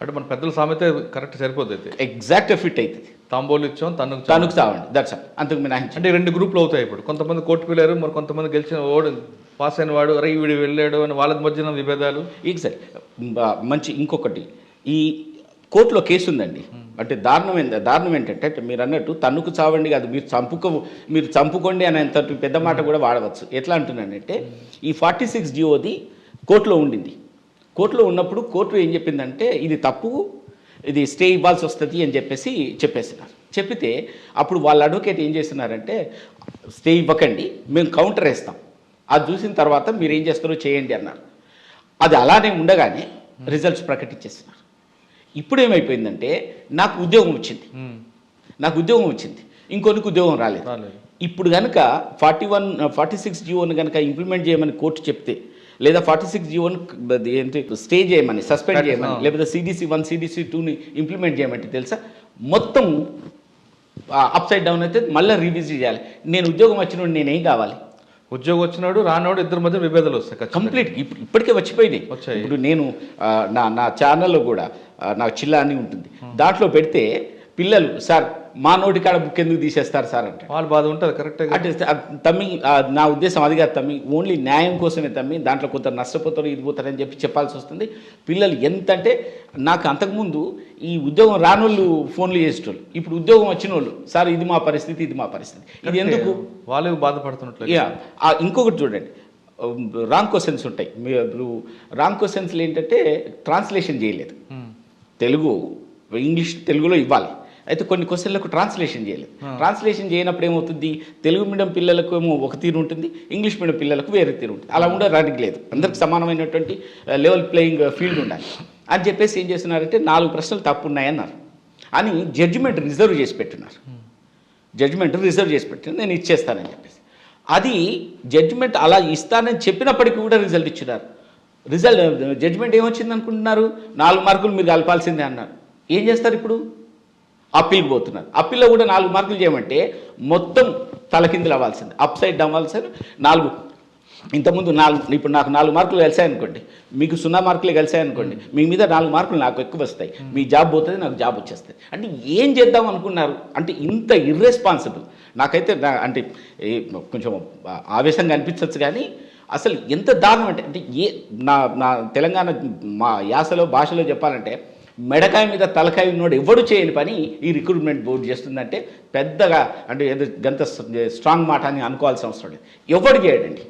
అంటే మన పెద్దల సామెత కరెక్ట్ సరిపోతుంది అయితే. ఎగ్జాక్ట్ ఫిట్ అవుతుంది. తాంబోలు ఇచ్చాం తనకు తనుకు చావండి, దట్స్ అంతకు మినహాయించి. అంటే 2 గ్రూపులు అవుతాయి ఇప్పుడు. కొంతమంది కోర్టుకు వెళ్ళారు, మరి కొంతమంది గెలిచిన ఓడు పాస్ అయిన వాడు అరే వీడు వెళ్ళాడు అని వాళ్ళ మధ్యన విభేదాలు. ఎగ్జాక్ట్. మంచి ఇంకొకటి, ఈ కోర్టులో కేసు ఉందండి. అంటే దారుణం ఏంటంటే మీరు అన్నట్టు తన్నుకు చావండి కాదు, మీరు చంపుకోండి అనేంత పెద్ద మాట కూడా వాడవచ్చు. ఎట్లా అంటున్నానంటే ఈ 46 జియోది కోర్టులో ఉండింది. కోర్టులో ఉన్నప్పుడు కోర్టు ఏం చెప్పిందంటే ఇది తప్పు, ఇది స్టే ఇవ్వాల్సి వస్తుంది అని చెప్పేసినారు. చెప్పితే అప్పుడు వాళ్ళ అడ్వకేట్ ఏం చేస్తున్నారంటే స్టే ఇవ్వకండి, మేము కౌంటర్ వేస్తాం, అది చూసిన తర్వాత మీరు ఏం చేస్తారో చేయండి అన్నారు. అది అలానే ఉండగానే రిజల్ట్స్ ప్రకటించేస్తున్నారు. ఇప్పుడు ఏమైపోయిందంటే నాకు ఉద్యోగం వచ్చింది, ఇంకొనికి ఉద్యోగం రాలేదు. ఇప్పుడు కనుక 46 జియోని కనుక ఇంప్లిమెంట్ చేయమని కోర్టు చెప్తే, లేదా 46 జియోని ఏంటి స్టే చేయమని, సస్పెండ్ చేయమని, లేకపోతే CDC 1 CDC 2ని ఇంప్లిమెంట్ చేయమంటే తెలుసా మొత్తం అప్సైడ్ డౌన్ అయితే మళ్ళీ రివిజిట్ చేయాలి. నేను ఉద్యోగం వచ్చినోడు నేనేం కావాలి? ఉద్యోగం వచ్చినాడు రానోడు ఇద్దరి మధ్య విభేదాలు వస్తాయి కంప్లీట్. ఇప్పటికే వచ్చిపోయినాయి. ఇప్పుడు నేను నా ఛానల్లో కూడా నాకు చిల్లా అని ఉంటుంది, దాంట్లో పెడితే పిల్లలు సార్ మా నోటి కాడ బుక్ ఎందుకు తీసేస్తారు సార్ అంటే వాళ్ళు బాధ ఉంటుంది. కరెక్ట్గా అంటే తమ్మి నా ఉద్దేశం అది కాదు తమ్మి, ఓన్లీ న్యాయం కోసమే తమ్మి, దాంట్లో కొంత నష్టపోతారు ఇది పోతారని చెప్పాల్సి వస్తుంది. పిల్లలు ఎంత అంటే నాకు అంతకుముందు ఈ ఉద్యోగం రానోళ్ళు ఫోన్లు చేసేటోళ్ళు, ఇప్పుడు ఉద్యోగం వచ్చిన వాళ్ళు సార్ ఇది మా పరిస్థితి ఇది ఎందుకు వాళ్ళు బాధపడుతున్నట్లు. ఇంకొకటి చూడండి, రాంగ్ క్వశ్చన్స్ ఉంటాయి. మీరు రాంగ్ క్వశ్చన్స్లో ఏంటంటే ట్రాన్స్లేషన్ చేయలేదు, తెలుగులో ఇవ్వాలి, అయితే కొన్ని క్వశ్చన్లకు ట్రాన్స్లేషన్ చేయలేదు. ట్రాన్స్లేషన్ చేయనప్పుడు ఏమవుతుంది, తెలుగు మీడియం పిల్లలకు ఏమో ఒక తీరు ఉంటుంది, ఇంగ్లీష్ మీడియం పిల్లలకు వేరే తీరు ఉంటుంది. అలా ఉండడానికి లేదు, అందరికి సమానమైనటువంటి లెవెల్ ప్లేయింగ్ ఫీల్డ్ ఉండాలి అని చెప్పేసి ఏం చేస్తున్నారంటే 4 ప్రశ్నలు తప్పు ఉన్నాయన్నారు అని జడ్జిమెంట్ రిజర్వ్ చేసి పెట్టున్నారు. నేను ఇచ్చేస్తానని చెప్పేసి, అది జడ్జిమెంట్ అలా ఇస్తానని చెప్పినప్పటికీ కూడా రిజల్ట్ ఇచ్చినారు. జడ్జిమెంట్ ఏమొచ్చింది అనుకుంటున్నారు, 4 మార్కులు మీరు కలపాల్సిందే అన్నారు. ఏం చేస్తారు ఇప్పుడు? అప్పీల్కి పోతున్నారు. అప్పీల్లో కూడా 4 మార్కులు చేయమంటే మొత్తం తలకిందులు అవ్వాల్సింది, అప్ సైడ్ డౌన్ అవ్వాల్సింది. 4 ఇంతకుముందు 4, ఇప్పుడు నాకు 4 మార్కులు కలిసాయనుకోండి, మీకు 0 మార్కులే కలిసాయనుకోండి, మీ మీద 4 మార్కులు నాకు ఎక్కువ వస్తాయి, మీ జాబ్ పోతుంది, నాకు జాబ్ వచ్చేస్తుంది. అంటే ఏం చేద్దాం అనుకున్నారు? అంటే ఇంత ఇర్రెస్పాన్సిబుల్. నాకైతే అంటే కొంచెం ఆవేశంగా అనిపించవచ్చు, కానీ అసలు ఎంత దారుణం అంటే నా తెలంగాణ మా యాసలో భాషలో చెప్పాలంటే మెడకాయ మీద తలకాయ ఉన్నోడు ఎవడు చేయని పని ఈ రిక్రూట్మెంట్ బోర్డు చేస్తుందంటే పెద్దగా అంటే గంత స్ట్రాంగ్ మాట అని అనుకోవాల్సిన అవసరం లేదు. ఎవడు చేయడండి.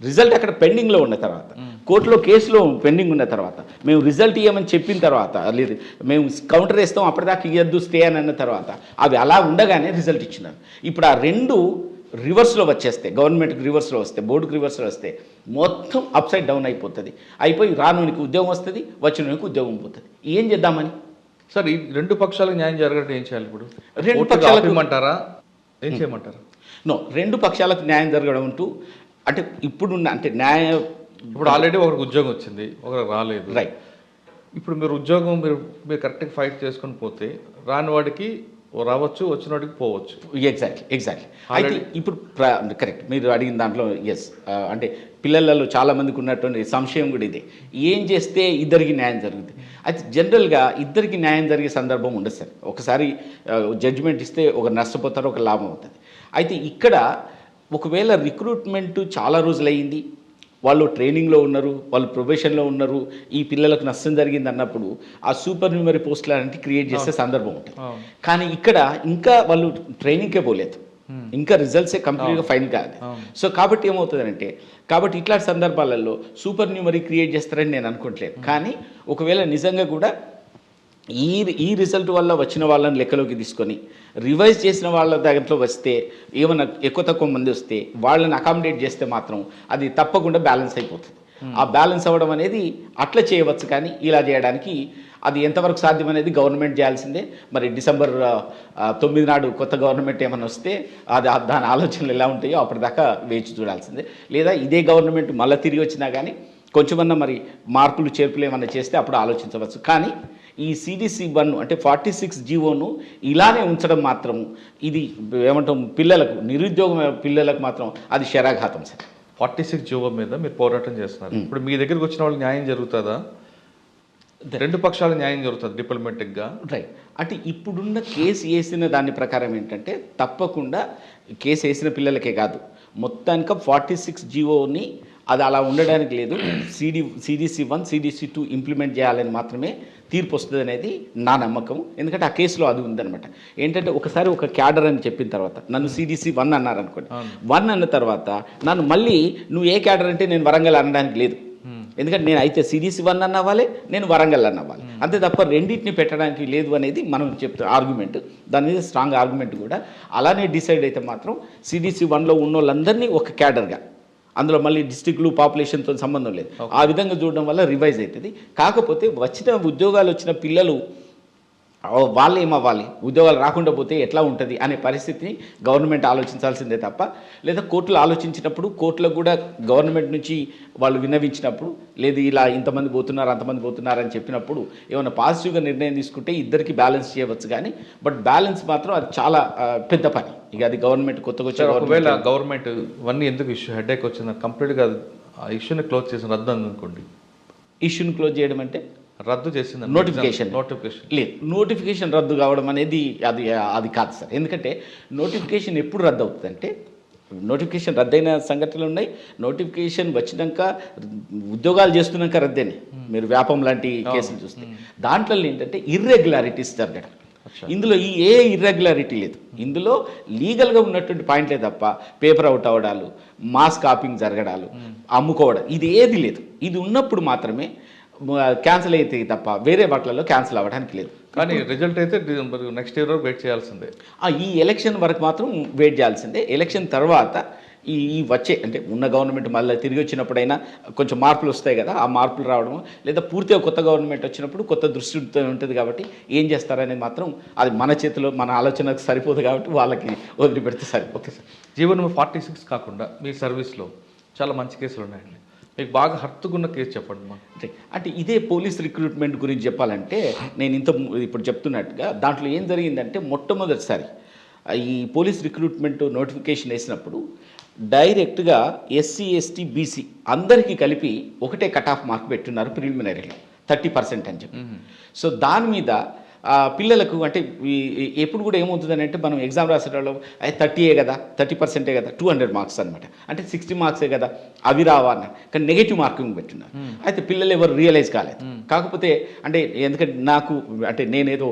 రిజల్ట్ అక్కడ పెండింగ్లో ఉన్న తర్వాత, కోర్టులో కేసులో పెండింగ్ ఉన్న తర్వాత, మేము రిజల్ట్ ఇవ్వమని చెప్పిన తర్వాత, లేదు మేము కౌంటర్ వేస్తాం అప్పటిదాకా ఇవ్వద్దు స్టే అని అన్న తర్వాత, అవి అలా ఉండగానే రిజల్ట్ ఇచ్చినారు. ఇప్పుడు ఆ 2 రివర్స్లో వచ్చేస్తే, గవర్నమెంట్కి రివర్స్లో వస్తే, బోర్డుకి రివర్స్లో వస్తే మొత్తం అప్సైడ్ డౌన్ అయిపోయి రానోనికి ఉద్యోగం వస్తుంది, వచ్చినోనికి ఉద్యోగం పోతుంది. ఏం చేద్దామని సార్ ఈ 2 పక్షాలకు న్యాయం జరగడం ఏం చేయాలి ఇప్పుడు? 2 పక్షాలకు ఇమ్మంటారా, ఏం చేయమంటారు? 2 పక్షాలకు న్యాయం జరగడం అంటూ అంటే ఇప్పుడున్న అంటే ఇప్పుడు ఆల్రెడీ ఒకరికి ఉద్యోగం వచ్చింది, ఒకరికి రాలేదు, రైట్. ఇప్పుడు మీరు ఉద్యోగం మీరు కరెక్ట్గా ఫైట్ చేసుకొని పోతే రాని వాడికి రావచ్చు, వచ్చిన వాడికి పోవచ్చు. ఎగ్జాక్ట్లీ. అయితే ఇప్పుడు కరెక్ట్ మీరు అడిగిన దాంట్లో ఎస్, అంటే పిల్లలలో చాలామందికి ఉన్నటువంటి సంశయం కూడా ఇదే, ఏం చేస్తే ఇద్దరికి న్యాయం జరుగుతుంది. అయితే జనరల్గా ఇద్దరికి న్యాయం జరిగే సందర్భం ఉండదు సార్. ఒకసారి జడ్జిమెంట్ ఇస్తే ఒకరు నష్టపోతారు, ఒక లాభం అవుతుంది. అయితే ఇక్కడ ఒకవేళ రిక్రూట్మెంట్ చాలా రోజులు అయ్యింది, వాళ్ళు ట్రైనింగ్లో ఉన్నారు, వాళ్ళు ప్రొబేషన్లో ఉన్నారు, ఈ పిల్లలకు నష్టం జరిగింది అన్నప్పుడు ఆ సూపర్ న్యూమరీ పోస్టులు అలాంటివి క్రియేట్ చేసే సందర్భం ఉంటుంది. కానీ ఇక్కడ ఇంకా వాళ్ళు ట్రైనింగ్కే పోలేదు, ఇంకా రిజల్ట్సే కంప్లీట్గా ఫైనల్ కాదు. సో కాబట్టి ఏమవుతుందంటే, కాబట్టి ఇట్లాంటి సందర్భాలలో సూపర్ న్యూమరీ క్రియేట్ చేస్తారని నేను అనుకోవట్లేదు. కానీ ఒకవేళ నిజంగా కూడా ఈ రిజల్ట్ వల్ల వచ్చిన వాళ్ళని లెక్కలోకి తీసుకొని రివైజ్ చేసిన వాళ్ళ దాంట్లో వస్తే, ఏమైనా ఎక్కువ తక్కువ మంది వస్తే వాళ్ళని అకామిడేట్ చేస్తే మాత్రం అది తప్పకుండా బ్యాలెన్స్ అయిపోతుంది. ఆ బ్యాలెన్స్ అవ్వడం అనేది అట్లా చేయవచ్చు, కానీ ఇలా చేయడానికి అది ఎంతవరకు సాధ్యం అనేది గవర్నమెంట్ చేయాల్సిందే. మరి డిసెంబర్ 9 నాడు కొత్త గవర్నమెంట్ ఏమైనా వస్తే దాని ఆలోచనలు ఎలా ఉంటాయో అప్పటిదాకా వేచి చూడాల్సిందే. లేదా ఇదే గవర్నమెంట్ మళ్ళీ తిరిగి వచ్చినా కానీ కొంచెమన్నా మరి మార్పులు చేర్పులు ఏమన్నా చేస్తే అప్పుడు ఆలోచించవచ్చు. కానీ ఈ CDC 1 అంటే 46 జీవోను ఇలానే ఉంచడం మాత్రం ఇది ఏమంటాం, పిల్లలకు నిరుద్యోగం పిల్లలకు మాత్రం అది శరాఘాతం సార్. 46 జీవో మీద మీరు పోరాటం చేస్తున్నారు, ఇప్పుడు మీ దగ్గరికి వచ్చిన వాళ్ళకి న్యాయం జరుగుతుందా? రెండు పక్షాల న్యాయం జరుగుతుంది డిప్లొమాటిక్గా. రైట్. అంటే ఇప్పుడున్న కేసు వేసిన దాని ప్రకారం ఏంటంటే తప్పకుండా కేసు వేసిన పిల్లలకే కాదు, మొత్తానికి 46 జీవోని అది అలా ఉండడానికి లేదు, CDC 1 CDC 2 ఇంప్లిమెంట్ చేయాలని మాత్రమే తీర్పు వస్తుంది అనేది నా నమ్మకం. ఎందుకంటే ఆ కేసులో అది ఉందన్నమాట. ఏంటంటే ఒకసారి ఒక క్యాడర్ అని చెప్పిన తర్వాత నన్ను CDC 1 అన్నారు అనుకోండి, 1 అన్న తర్వాత నన్ను మళ్ళీ నువ్వు ఏ క్యాడర్ అంటే నేను వరంగల్ అనడానికి లేదు. ఎందుకంటే నేను అయితే CDC 1 అన్న అవ్వాలి, నేను వరంగల్ అన్న అవ్వాలి, అంతే తప్ప రెండింటిని పెట్టడానికి లేదు అనేది మనం చెప్తాం ఆర్గ్యుమెంట్. దాని మీద స్ట్రాంగ్ ఆర్గ్యుమెంట్ కూడా. అలానే డిసైడ్ అయితే మాత్రం CDC 1లో ఉన్న వాళ్ళందరినీ ఒక క్యాడర్గా, అందులో మళ్ళీ డిస్ట్రిక్ట్లు పాపులేషన్తో సంబంధం లేదు, ఆ విధంగా చూడడం వల్ల రివైజ్ అవుతుంది. కాకపోతే ఉద్యోగాలు వచ్చిన పిల్లలు వాళ్ళు ఏమవ్వాలి, ఉద్యోగాలు రాకుండా పోతే ఎట్లా ఉంటుంది అనే పరిస్థితిని గవర్నమెంట్ ఆలోచించాల్సిందే తప్ప, లేదా కోర్టులు ఆలోచించినప్పుడు కోర్టులకు కూడా గవర్నమెంట్ నుంచి వాళ్ళు విన్నవించినప్పుడు, లేదు ఇలా ఇంతమంది పోతున్నారు అంతమంది పోతున్నారు అని చెప్పినప్పుడు ఏమైనా పాజిటివ్గా నిర్ణయం తీసుకుంటే ఇద్దరికి బ్యాలెన్స్ చేయవచ్చు. కానీ బట్ బ్యాలెన్స్ మాత్రం అది చాలా పెద్ద పని. ఇక అది గవర్నమెంట్ కొత్తగా వచ్చే ఒకవేళ గవర్నమెంట్ ఇవన్నీ ఎందుకు ఇష్యూ హెడేక్ వచ్చింది, కంప్లీట్గా ఆ ఇష్యూని క్లోజ్ చేసిన రద్దు అనుకోండి. ఇష్యూని క్లోజ్ చేయడం అంటే రద్దు చేసింది నోటిఫికేషన్ లేదు. నోటిఫికేషన్ రద్దు కావడం అనేది అది కాదు సార్. ఎందుకంటే నోటిఫికేషన్ ఎప్పుడు రద్దు అవుతుందంటే, నోటిఫికేషన్ రద్దయిన సంఘటనలు ఉన్నాయి, నోటిఫికేషన్ వచ్చినాక ఉద్యోగాలు చేస్తున్నాక రద్దయినాయి. మీరు వ్యాపం లాంటి కేసులు చూస్తే దాంట్లో ఏంటంటే ఇర్రెగ్యులారిటీస్ జరగడం. ఇందులో ఏ ఇర్రెగ్యులారిటీ లేదు, ఇందులో లీగల్గా ఉన్నటువంటి పాయింట్లే తప్ప పేపర్ అవుట్ అవ్వడాలు, మాస్ కాపింగ్ జరగడాలు, అమ్ముకోవడం, ఇది ఏది లేదు. ఇది ఉన్నప్పుడు మాత్రమే క్యాన్సిల్ అయితే తప్ప వేరే వాటిలలో క్యాన్సిల్ అవ్వడానికి లేదు. కానీ రిజల్ట్ అయితే నెక్స్ట్ ఇయర్ వరకు వెయిట్ చేయాల్సిందే. ఈ ఎలక్షన్ వరకు మాత్రం వెయిట్ చేయాల్సిందే. ఎలక్షన్ తర్వాత ఈ వచ్చే అంటే ఉన్న గవర్నమెంట్ మళ్ళీ తిరిగి వచ్చినప్పుడైనా కొంచెం మార్పులు వస్తాయి కదా, ఆ మార్పులు రావడం, లేదా పూర్తిగా కొత్త గవర్నమెంట్ వచ్చినప్పుడు కొత్త దృష్టి ఉంటుంది కాబట్టి ఏం చేస్తారనేది మాత్రం అది మన చేతిలో, మన ఆలోచనకు సరిపోదు కాబట్టి వాళ్ళకి వదిలిపెడితే సరిపోతుంది సార్. జీవో నెంబర్ 46 కాకుండా మీ సర్వీస్లో చాలా మంచి కేసులు ఉన్నాయండి, మీకు బాగా హర్తుకున్న కేసు చెప్పండి మా. అంటే ఇదే పోలీస్ రిక్రూట్మెంట్ గురించి చెప్పాలంటే నేను ఇప్పుడు చెప్తున్నట్టుగా దాంట్లో ఏం జరిగిందంటే, మొట్టమొదటిసారి ఈ పోలీస్ రిక్రూట్మెంట్ నోటిఫికేషన్ వేసినప్పుడు డైరెక్ట్గా SC ST BC అందరికీ కలిపి ఒకటే కట్ ఆఫ్ మార్క్ పెట్టున్నారు ప్రిలిమినరీలో 30% అని చెప్పి. సో దాని మీద పిల్లలకు అంటే ఎప్పుడు కూడా ఏమవుతుందని అంటే, మనం ఎగ్జామ్ రాసేటప్పుడు అది 30 కదా, 30% కదా, 200 మార్క్స్ అనమాట, అంటే 60 మార్క్సే కదా, అవి రావా అన్న. కానీ నెగిటివ్ మార్కింగ్ పెట్టున్నారు. అయితే పిల్లలు ఎవరు రియలైజ్ కాలేదు. కాకపోతే అంటే ఎందుకంటే నాకు అంటే నేనేదో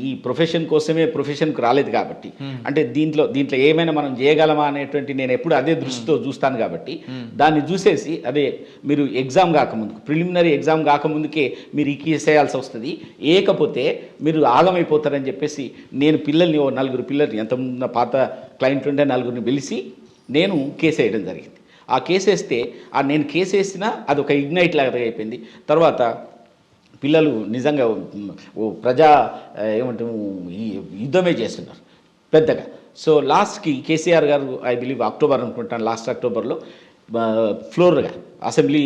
ఈ ప్రొఫెషన్ కోసమే ప్రొఫెషన్కి రాలేదు కాబట్టి, అంటే దీంట్లో ఏమైనా మనం చేయగలమా అనేటువంటి నేను ఎప్పుడు అదే దృష్టితో చూస్తాను కాబట్టి దాన్ని చూసేసి అదే మీరు ఎగ్జామ్ కాకముందుకు, ప్రిలిమినరీ ఎగ్జామ్ కాకముందుకే మీరు ఈ కేసు వేయాల్సి వస్తుంది, ఏకపోతే మీరు ఆగమైపోతారని చెప్పేసి నేను పిల్లల్ని 4 పిల్లల్ని ఎంతమంది పాత క్లయింట్ ఉంటే 4ని పిలిచి నేను కేసు వేయడం జరిగింది. ఆ కేసు వేస్తే నేను కేసు వేసినా అది ఒక ఇగ్నైట్ లాగా అయిపోయింది. తర్వాత పిల్లలు నిజంగా ఏమంటాము ఈ యుద్ధమే చేస్తున్నారు పెద్దగా. సో లాస్ట్కి కేసీఆర్ గారు ఐ బిలీవ్ అక్టోబర్ అనుకుంటాను, లాస్ట్ అక్టోబర్లో ఫ్లోర్గా అసెంబ్లీ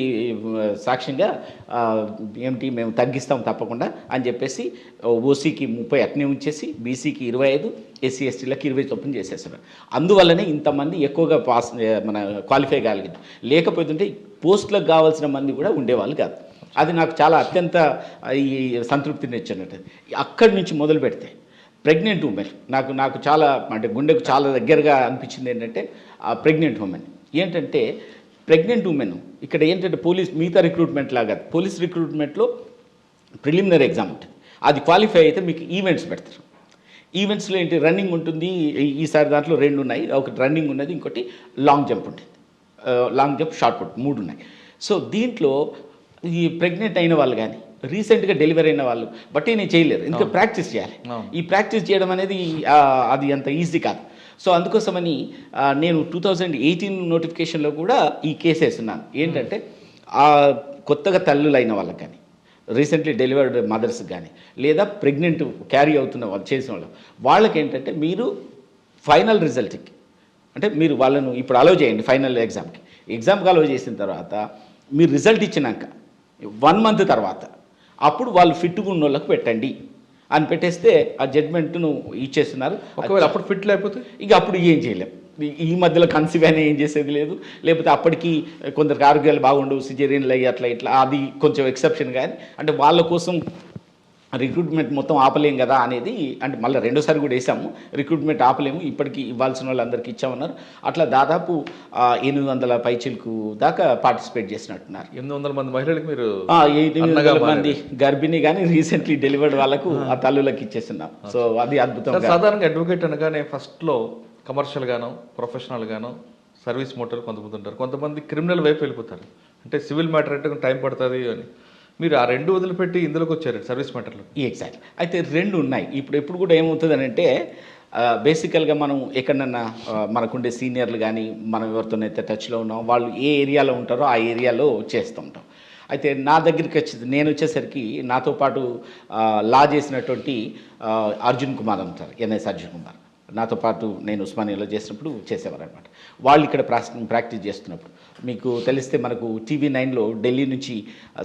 సాక్ష్యంగా ఏమిటి మేము తగ్గిస్తాం తప్పకుండా అని చెప్పేసి ఓసీకి 30 అట్నే ఉంచేసి బీసీకి 25, SC STలకు 20 చొప్పున చేసేస్తున్నారు. అందువల్లనే ఇంతమంది ఎక్కువగా మన క్వాలిఫై కాగలిగింది. లేకపోతుంటే పోస్టులకు కావాల్సిన మంది కూడా ఉండేవాళ్ళు కాదు. అది నాకు చాలా అత్యంత ఈ సంతృప్తిని ఇచ్చినట్టు. అక్కడి నుంచి మొదలు పెడితే ప్రెగ్నెంట్ ఉమెన్ నాకు చాలా అంటే గుండెకు చాలా దగ్గరగా అనిపించింది. ఏంటంటే ఆ ప్రెగ్నెంట్ ఉమెన్ ఏంటంటే, ప్రెగ్నెంట్ ఉమెన్ ఇక్కడ ఏంటంటే మిగతా రిక్రూట్మెంట్ లాగా పోలీస్ రిక్రూట్మెంట్లో ప్రిలిమినరీ ఎగ్జామ్ ఉంటుంది, అది క్వాలిఫై అయితే మీకు ఈవెంట్స్ పెడతారు. ఈవెంట్స్లో ఏంటి రన్నింగ్ ఉంటుంది, ఈసారి దాంట్లో 2 ఉన్నాయి, ఒకటి రన్నింగ్ ఉన్నది, ఇంకోటి లాంగ్ జంప్ ఉంటుంది, లాంగ్ జంప్ షార్ట్ పుట్ 3 ఉన్నాయి. సో దీంట్లో ఈ ప్రెగ్నెంట్ అయిన వాళ్ళు కానీ రీసెంట్గా డెలివరీ అయిన వాళ్ళు బట్టి నేను చేయలేరు, ఇంకా ప్రాక్టీస్ చేయాలి. ఈ ప్రాక్టీస్ చేయడం అనేది అది అంత ఈజీ కాదు. సో అందుకోసమని నేను 2018 నోటిఫికేషన్లో కూడా ఈ కేసు వేస్తున్నాను. ఏంటంటే కొత్తగా తల్లులైన వాళ్ళకి కానీ, రీసెంట్లీ డెలివర్డ్ మదర్స్కి కానీ, లేదా ప్రెగ్నెంట్ క్యారీ అవుతున్న వాళ్ళు చేసిన వాళ్ళకి ఏంటంటే, మీరు ఫైనల్ రిజల్ట్కి అంటే మీరు వాళ్ళను ఇప్పుడు అలౌ చేయండి ఫైనల్ ఎగ్జామ్కి అలౌ చేసిన తర్వాత మీరు రిజల్ట్ ఇచ్చినాక 1 మంత్ తర్వాత అప్పుడు వాళ్ళు ఫిట్గా ఉన్న వాళ్ళకి పెట్టండి అని పెట్టేస్తే ఆ జడ్మెంట్ను ఇచ్చేస్తున్నారు. ఒకవేళ అప్పుడు ఫిట్ లేకపోతే ఇక అప్పుడు ఏం చేయలేం. ఈ మధ్యలో కన్సీవ్ అయినా ఏం చేసేది లేదు, లేకపోతే అప్పటికి కొందరికి ఆరోగ్యాలు బాగుండవు, సిజేరియన్లు అయ్యి అట్లా ఇట్లా, అది కొంచెం ఎక్సెప్షన్. కానీ అంటే వాళ్ళ కోసం రిక్రూట్మెంట్ మొత్తం ఆపలేం కదా అనేది, అంటే మళ్ళీ రెండోసారి కూడా వేసాము, రిక్రూట్మెంట్ ఆపలేము, ఇప్పటికీ ఇవ్వాల్సిన వాళ్ళందరికీ ఇచ్చామన్నారు. అట్లా దాదాపు 800 పైచిలకు దాకా పార్టిసిపేట్ చేసినట్టున్నారు. 800 మంది మహిళలకు మీరు 800 మంది గర్భిణి కానీ రీసెంట్లీ డెలివర్డ్ వాళ్ళకు ఆ తల్లులకు ఇచ్చేస్తున్నాం. సో అది అద్భుతం. సాధారణంగా అడ్వకేట్ అనగానే ఫస్ట్లో కమర్షియల్ గాను ప్రొఫెషనల్ గాను సర్వీస్ మోటార్ కొంతమంది ఉంటారు, కొంతమంది క్రిమినల్ వైపు వెళ్ళిపోతారు, అంటే సివిల్ మ్యాటర్ అంటే టైం పడుతుంది అని. మీరు ఆ రెండు వదిలిపెట్టి ఇందులోకి వచ్చారు సర్వీస్ మ్యాటర్లో. ఎగ్జాక్ట్. అయితే రెండు ఉన్నాయి. ఎప్పుడు కూడా ఏమవుతుంది అని అంటే, బేసికల్గా మనం ఎక్కడన్నా మనకుండే సీనియర్లు కానీ మనం ఎవరితోనైతే టచ్లో ఉన్నాం వాళ్ళు ఏ ఏరియాలో ఉంటారో ఆ ఏరియాలో చేస్తూ ఉంటాం. అయితే నా దగ్గరికి నేను వచ్చేసరికి నాతో పాటు లా చేసినటువంటి అర్జున్ కుమార్ అంటారు, ఎన్ఎస్ అర్జున్ కుమార్, నాతో పాటు నేను ఉస్మానియాలో చేసినప్పుడు చేసేవారు అనమాట. వాళ్ళు ఇక్కడ ప్రాక్టీస్ చేస్తున్నప్పుడు మీకు తెలిస్తే మనకు TV9లో ఢిల్లీ నుంచి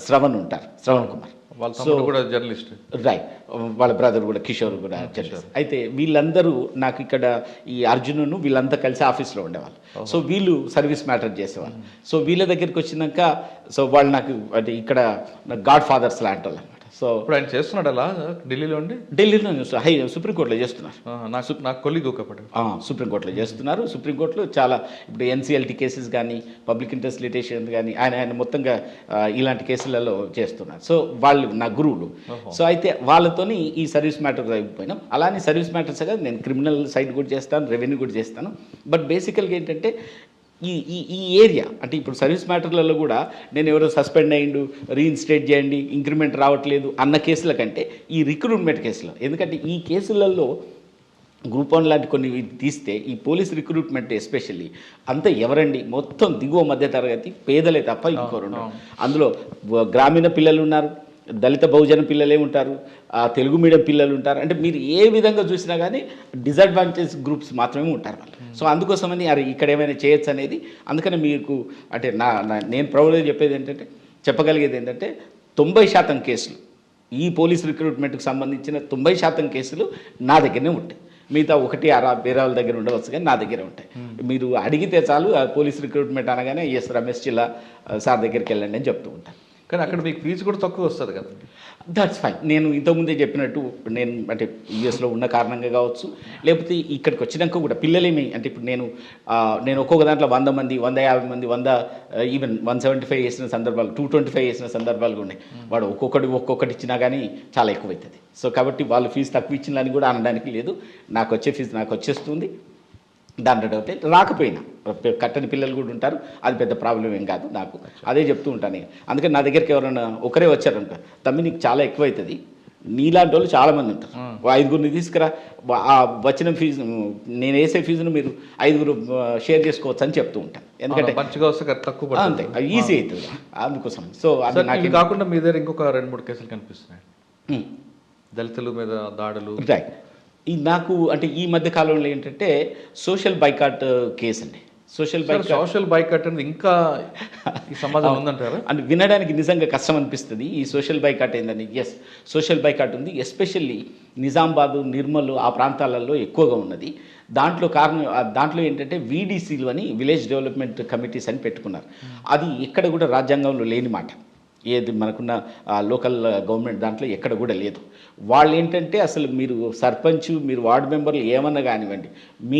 శ్రవణ్ ఉంటారు, శ్రవణ్ కుమార్, వాళ్ళ తమ్ముడు కూడా జర్నలిస్ట్, రైట్, వాళ్ళ బ్రదర్ కూడా కిషోర్ కూడా జర్నలిస్ట్. అయితే వీళ్ళందరూ నాకు ఇక్కడ ఈ అర్జునును వీళ్ళంతా కలిసి ఆఫీస్లో ఉండేవాళ్ళు. సో వీళ్ళు సర్వీస్ మ్యాటర్ చేసేవాళ్ళు. సో వీళ్ళ దగ్గరికి వచ్చినాక సో వాళ్ళు నాకు అంటే ఇక్కడ గాడ్ ఫాదర్స్ లాంటి వాళ్ళు అనమాట. సో ఇప్పుడు ఆయన చేస్తున్నాడు అలా ఢిల్లీలో ఉండి? ఢిల్లీలో సుప్రీంకోర్టులో చేస్తున్నారు. నాకు కొలీగ్ ఒకటి సుప్రీంకోర్టులో చేస్తున్నారు. సుప్రీంకోర్టులో చాలా ఇప్పుడు NCLT కేసెస్ కానీ పబ్లిక్ ఇంట్రెస్ట్ లిటిగేషన్ కానీ ఆయన మొత్తంగా ఇలాంటి కేసులలో చేస్తున్నారు. సో వాళ్ళు నా గురువులు. సో అయితే వాళ్ళతోని ఈ సర్వీస్ మ్యాటర్ అయిపోయినాం. అలానే సర్వీస్ మ్యాటర్స్ కాదు, నేను క్రిమినల్ సైడ్ కూడా చేస్తాను, రెవెన్యూ కూడా చేస్తాను. బట్ బేసికల్గా ఏంటంటే ఈ ఏరియా అంటే ఇప్పుడు సర్వీస్ మ్యాటర్లలో కూడా నేను ఎవరో సస్పెండ్ అయ్యిండు, రీఇన్స్టేట్ చేయండి, ఇంక్రిమెంట్ రావట్లేదు అన్న కేసుల కంటే ఈ రిక్రూట్మెంట్ కేసులో, ఎందుకంటే ఈ కేసులలో గ్రూప్ 1 లాంటి కొన్ని తీస్తే ఈ పోలీస్ రిక్రూట్మెంట్ ఎస్పెషల్లీ అంతా ఎవరండి, మొత్తం దిగువ మధ్య తరగతి పేదలే తప్ప ఇంకోరు. అందులో గ్రామీణ పిల్లలు ఉన్నారు, దళిత బహుజన పిల్లలే ఉంటారు, తెలుగు మీడియం పిల్లలు ఉంటారు. అంటే మీరు ఏ విధంగా చూసినా కానీ డిసడ్వాంటేజ్ గ్రూప్స్ మాత్రమే ఉంటారు వాళ్ళు. సో అందుకోసమని అరే ఇక్కడ ఏమైనా చేయొచ్చు అనేది, అందుకని మీకు అంటే నేను ప్రౌడ్గా చెప్పగలిగేది ఏంటంటే 90% కేసులు ఈ పోలీస్ రిక్రూట్మెంట్కి సంబంధించిన 90% కేసులు నా దగ్గరనే ఉంటాయి. మిగతా 1-6 వేరే వాళ్ళ దగ్గర ఉండవచ్చు కానీ నా దగ్గర ఉంటాయి. మీరు అడిగితే చాలు పోలీస్ రిక్రూట్మెంట్ అనగానే ఎస్ రమేష్ చిల్లా సార్ దగ్గరికి వెళ్ళండి అని చెప్తూ ఉంటాను. కానీ అక్కడ మీకు ఫీజు కూడా తక్కువ వస్తుంది కదా? That's fine. నేను ఇంతకుముందే చెప్పినట్టు నేను అంటే యూఎస్లో ఉన్న కారణంగా కావచ్చు, లేకపోతే ఇక్కడికి వచ్చినాక కూడా పిల్లలేమి అంటే ఇప్పుడు నేను ఒక్కొక్క దాంట్లో 100 మంది 150 మంది 100 ఈవెన్ 175 వేసిన సందర్భాలు 225 వేసిన సందర్భాలు ఉన్నాయి. వాడు ఒక్కొక్కటి ఇచ్చినా కానీ చాలా ఎక్కువ అవుతుంది. సో కాబట్టి వాళ్ళు ఫీజు తక్కువ ఇచ్చిందని కూడా అనడానికి లేదు. నాకు వచ్చే ఫీజు నాకు వచ్చేస్తుంది, దాంట్లో డౌట్ రాకపోయినా కట్టని పిల్లలు కూడా ఉంటారు, అది పెద్ద ప్రాబ్లం ఏం కాదు. నాకు అదే చెప్తూ ఉంటాను నేను. అందుకని నా దగ్గరికి ఎవరైనా ఒకరే వచ్చారనుకో, తమ్మి నీకు చాలా ఎక్కువ అవుతుంది, నీలాంటి వాళ్ళు చాలామంది ఉంటారు, 5గురిని తీసుకురా, వచ్చిన ఫీజు నేను వేసే ఫీజును మీరు 5గురు షేర్ చేసుకోవచ్చు అని చెప్తూ ఉంటాను. ఎందుకంటే మంచిగా వస్తే తక్కువ అంతే ఈజీ అవుతుంది అందుకోసం. సో అది నాకు కాకుండా మీ దగ్గర ఇంకొక 2-3 కేసులు కనిపిస్తున్నాయి, దళితుల మీద దాడులు. రైట్. నాకు అంటే ఈ మధ్య కాలంలో ఏంటంటే సోషల్ బైకాట్ కేసు అండి. సోషల్ బైకాట్ అనేది ఇంకా ఈ సమాజం ఉందంటారా? అంటే వినడానికి నిజంగా కష్టం అనిపిస్తుంది. ఈ సోషల్ బైకాట్ ఏందని, ఎస్ సోషల్ బైకాట్ ఉంది. ఎస్పెషల్లీ నిజామాబాదు, నిర్మల్ ఆ ప్రాంతాలలో ఎక్కువగా ఉన్నది. దాంట్లో ఏంటంటే VDCలు అని విలేజ్ డెవలప్మెంట్ కమిటీస్ అని పెట్టుకున్నారు. అది ఎక్కడ కూడా రాజ్యాంగంలో లేని మాట, ఏది మనకున్న లోకల్ గవర్నమెంట్ దాంట్లో ఎక్కడ కూడా లేదు. వాళ్ళు ఏంటంటే అసలు మీరు సర్పంచ్, మీరు వార్డు మెంబర్లు ఏమన్నా కానివ్వండి, మీ